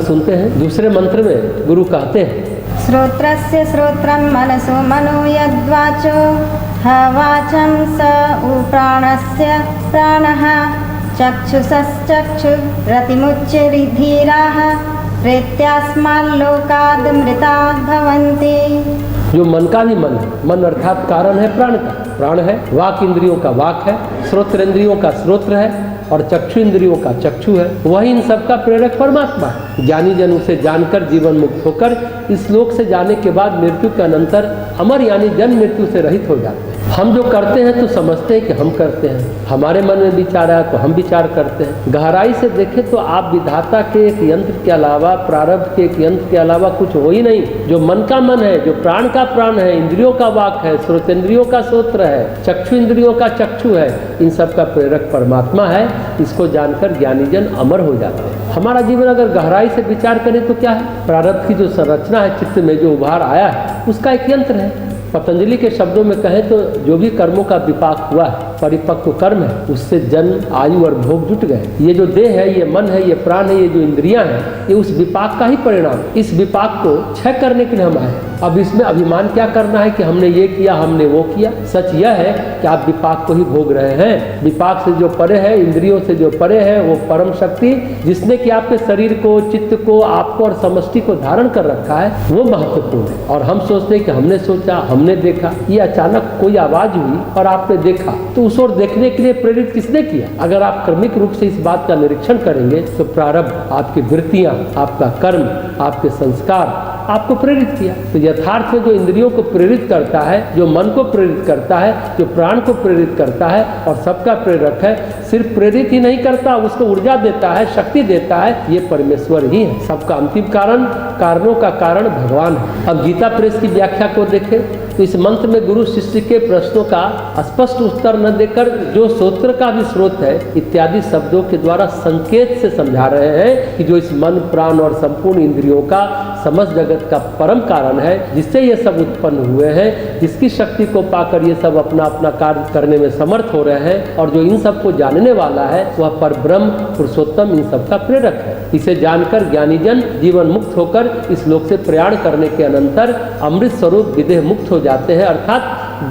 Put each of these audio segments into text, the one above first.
सुनते हैं। दूसरे मंत्र में गुरु कहते हैं, श्रोत्रस्य श्रोत्रं मनसो मनो यद्वाचो वाचं स प्राणस्य प्राणः चक्षुषश्चक्षुरतिमुच्य धीराः प्रेत्यास्माल्लोकाद् मृताः भवन्ति। जो मन का भी मन है, मन अर्थात कारण है प्राण का, प्राण है, वाक इंद्रियों का वाक है, श्रोत्र इंद्रियों का श्रोत्र है और चक्षु इंद्रियों का चक्षु है, वही इन सब का प्रेरक परमात्मा है। ज्ञानी जन उसे जानकर जीवन मुक्त होकर इस लोक से जाने के बाद मृत्यु के अनंतर अमर यानी जन्म मृत्यु से रहित हो जाते हैं। हम जो करते हैं तो समझते हैं कि हम करते हैं, हमारे मन में विचार आया तो हम विचार करते हैं। गहराई से देखें तो आप विधाता के एक यंत्र के अलावा, प्रारब्ध के एक यंत्र के अलावा कुछ हो ही नहीं। जो मन का मन है, जो प्राण का प्राण है, इंद्रियों का वाक है, श्रोतेंद्रियों का श्रोत्र है, चक्षु इंद्रियों का चक्षु है, इन सब का प्रेरक परमात्मा है। इसको जानकर ज्ञानी जन अमर हो जाते हैं। हमारा जीवन अगर गहराई से विचार करें तो क्या है, प्रारब्ध की जो संरचना है, चित्त में जो उभार आया है, उसका एक यंत्र है। पतंजलि के शब्दों में कहें तो जो भी कर्मों का विपाक हुआ है, परिपक्व कर्म है, उससे जन्म, आयु और भोग जुट गए। ये जो देह है, ये मन है, ये प्राण है, ये जो इंद्रियां हैं, ये उस विपाक का ही परिणाम। इस विपाक को क्षय करने के लिए हम आए। अब इसमें अभिमान क्या करना है कि हमने ये किया, हमने वो किया। सच यह है कि आप विपाक को ही भोग रहे हैं। विपाक से जो परे है, इंद्रियों से जो परे है, वो परम शक्ति जिसने कि आपके शरीर को, चित्त को, आपको और समष्टि को धारण कर रखा है, वो महत्वपूर्ण है। और हम सोचते हैं कि हमने सोचा, हमने देखा। ये अचानक कोई आवाज हुई और आपने देखा, तो उस ओर देखने के लिए प्रेरित किसने किया? अगर आप क्रमिक रूप से इस बात का निरीक्षण करेंगे तो प्रारब्ध, आपकी वृत्तियां, आपका कर्म, आपके संस्कार आपको प्रेरित किया। तो यथार्थ में जो इंद्रियों को प्रेरित करता है, जो मन को प्रेरित करता है, जो प्राण को प्रेरित करता है और सबका प्रेरक है, सिर्फ प्रेरित ही नहीं करता, उसको ऊर्जा देता है, शक्ति देता है, ये परमेश्वर ही है। सबका अंतिम कारण, कारणों का कारण भगवान है। अब गीता प्रेस की व्याख्या को देखें तो इस मंत्र में गुरु शिष्य के प्रश्नों का स्पष्ट उत्तर न देकर जो सूत्र का भी स्रोत है इत्यादि शब्दों के द्वारा संकेत से समझा रहे हैं कि जो इस मन, प्राण और संपूर्ण इंद्रियों का समस्त जगत का परम कारण है, जिससे ये सब उत्पन्न हुए हैं, जिसकी शक्ति को पाकर ये सब अपना अपना कार्य करने में समर्थ हो रहे हैं, और जो इन सब को जानने वाला है वह परब्रह्म पुरुषोत्तम इन सब का प्रेरक है। इसे जानकर ज्ञानी जन जीवन मुक्त होकर इस लोक से प्रयाण करने के अनंतर अमृत स्वरूप विदेह मुक्त हो जाते हैं, अर्थात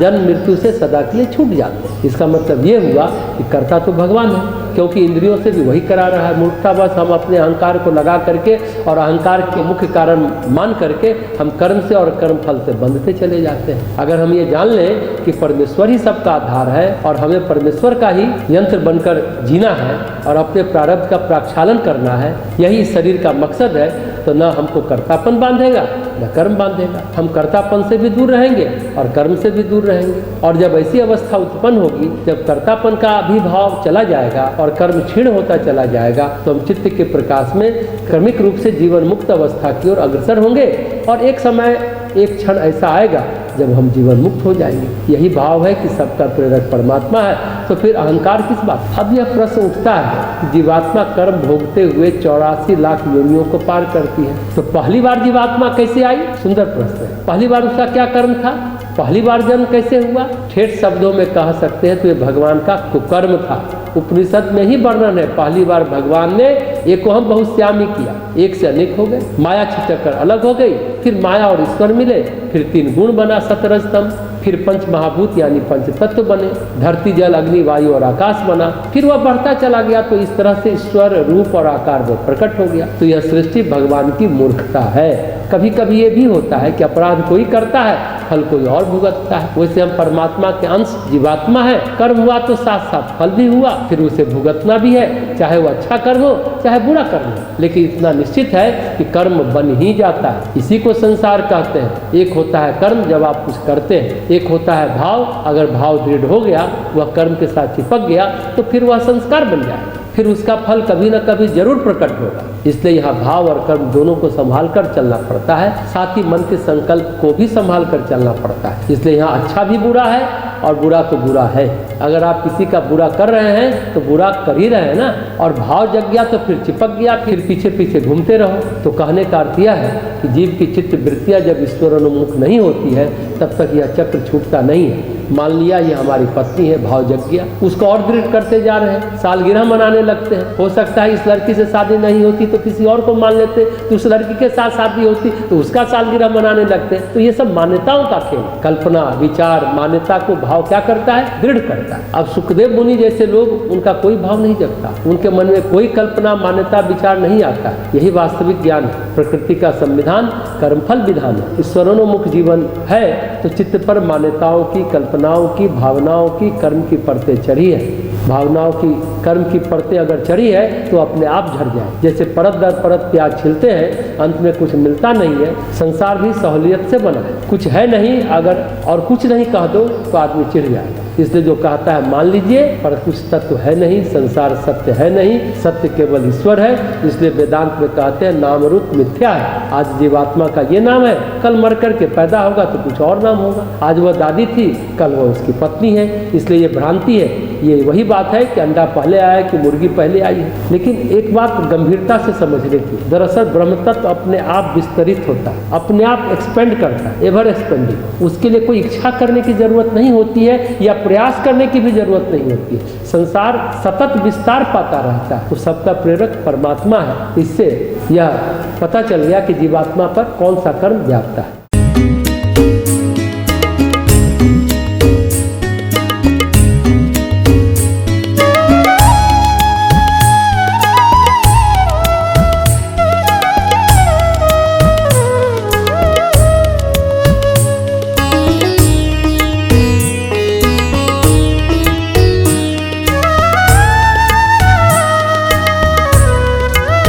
जन्म मृत्यु से सदा के लिए छूट जाते हैं। इसका मतलब ये हुआ कि कर्ता तो भगवान है, क्योंकि इंद्रियों से भी वही करा रहा है। मूर्खतावश हम अपने अहंकार को लगा करके और अहंकार के मुख्य कारण मान करके हम कर्म से और कर्म फल से बंधते चले जाते हैं। अगर हम ये जान लें कि परमेश्वर ही सबका आधार है और हमें परमेश्वर का ही यंत्र बनकर जीना है और अपने प्रारब्ध का प्रक्षालन करना है, यही शरीर का मकसद है, तो न हमको कर्तापन बांधेगा न कर्म बांधेगा। हम कर्तापन से भी दूर रहेंगे और कर्म से भी दूर रहेंगे। और जब ऐसी अवस्था उत्पन्न होगी, जब कर्तापन का अभिभाव चला जाएगा और कर्म क्षीण होता चला जाएगा, तो हम चित्त के प्रकाश में क्रमिक रूप से जीवन मुक्त अवस्था की ओर अग्रसर होंगे। और एक समय, एक क्षण ऐसा आएगा जब हम जीवन मुक्त हो जाएंगे। यही भाव है कि सबका प्रेरक परमात्मा है, तो फिर अहंकार किस बात? अब यह प्रश्न उठता है कि जीवात्मा कर्म भोगते हुए 84 लाख योनियों को पार करती है, तो पहली बार जीवात्मा कैसे आई? सुंदर प्रश्न है। पहली बार उसका क्या कर्म था? पहली बार जन्म कैसे हुआ? ठेठ शब्दों में कह सकते हैं तो ये भगवान का कुकर्म था। उपनिषद में ही वर्णन है, पहली बार भगवान ने एको हम बहुश्यामी किया, एक से अनेक हो गए, माया छिटक कर अलग हो गई, फिर माया और ईश्वर मिले, फिर 3 गुण बना सतरजतम, फिर 5 महाभूत यानी 5 तत्व बने, धरती जल अग्नि वायु और आकाश बना, फिर वह बढ़ता चला गया, तो इस तरह से ईश्वर रूप और आकार में प्रकट हो गया। तो यह सृष्टि भगवान की मूर्खता है। कभी कभी ये भी होता है कि अपराध कोई करता है, फल कोई और भुगतता है। वैसे हम परमात्मा के अंश जीवात्मा है, कर्म हुआ तो साथ साथ फल भी हुआ, फिर उसे भुगतना भी है, चाहे वो अच्छा कर्म हो चाहे बुरा कर्म हो। लेकिन इतना निश्चित है कि कर्म बन ही जाता है, इसी को संसार कहते हैं। एक होता है कर्म जब आप कुछ करते हैं, एक होता है भाव। अगर भाव दृढ़ हो गया, वह कर्म के साथ चिपक गया, तो फिर वह संस्कार बन जाएगा, फिर उसका फल कभी न कभी जरूर प्रकट होगा। इसलिए यहाँ भाव और कर्म दोनों को संभाल कर चलना पड़ता है, साथ ही मन के संकल्प को भी संभाल कर चलना पड़ता है। इसलिए यहाँ अच्छा भी बुरा है और बुरा तो बुरा है। अगर आप किसी का बुरा कर रहे हैं तो बुरा कर ही रहे हैं ना, और भाव जग गया तो फिर चिपक गया, फिर पीछे पीछे घूमते रहो। तो कहने का अर्थ यह है कि जीव की चित्त वृत्तियाँ जब ईश्वरोन्मुख नहीं होती है तब तक यह चक्र छूटता नहीं है। मान लिया ये हमारी पत्नी है, भाव जग गया, उसको और दृढ़ करते जा रहे हैं, सालगिरह मनाने लगते हैं। हो सकता है इस लड़की से शादी नहीं होती तो किसी और को मान लेते, तो उस लड़की के साथ शादी होती तो उसका सालगिरह मनाने लगते। तो ये सब मान्यताओं का खेल। कल्पना, विचार, मान्यता को भाव क्या करता है? दृढ़ करता है। अब सुखदेव मुनि जैसे लोग, उनका कोई भाव नहीं जगता, उनके मन में कोई कल्पना, मान्यता, विचार नहीं आता। यही वास्तविक ज्ञान है। प्रकृति का संविधान कर्मफल विधान है। ईश्वरोन्मुख जीवन है तो चित्त पर मान्यताओं की, कल्पनाओं की, भावनाओं की, कर्म की परतें चढ़ी है। भावनाओं की, कर्म की परतें अगर चढ़ी है तो अपने आप झड़ जाए। जैसे परत दर परत प्याज छिलते हैं, अंत में कुछ मिलता नहीं है। संसार भी सहूलियत से बना है, कुछ है नहीं अगर और कुछ नहीं कह दो तो आदमी चिढ़ जाएगा। इसलिए जो कहता है मान लीजिए, पर कुछ तत्व है नहीं, संसार सत्य है नहीं, सत्य केवल ईश्वर है। इसलिए वेदांत में कहते हैं नाम रूप मिथ्या है। आज जीवात्मा का ये नाम है, कल मर करके पैदा होगा तो कुछ और नाम होगा। आज वह दादी थी, कल वह उसकी पत्नी है। इसलिए ये भ्रांति है। ये वही बात है कि अंडा पहले आया कि मुर्गी पहले आई है। लेकिन एक बात गंभीरता से समझने की, दरअसल ब्रह्म तत्व अपने आप विस्तरित होता है, अपने आप एक्सपेंड करता है, एवर एक्सपेंडिंग। उसके लिए कोई इच्छा करने की जरूरत नहीं होती है या प्रयास करने की भी जरूरत नहीं होती है। संसार सतत विस्तार पाता रहता है, तो सबका प्रेरक परमात्मा है। इससे यह पता चल गया कि जीवात्मा पर कौन सा कर्म व्यापता है।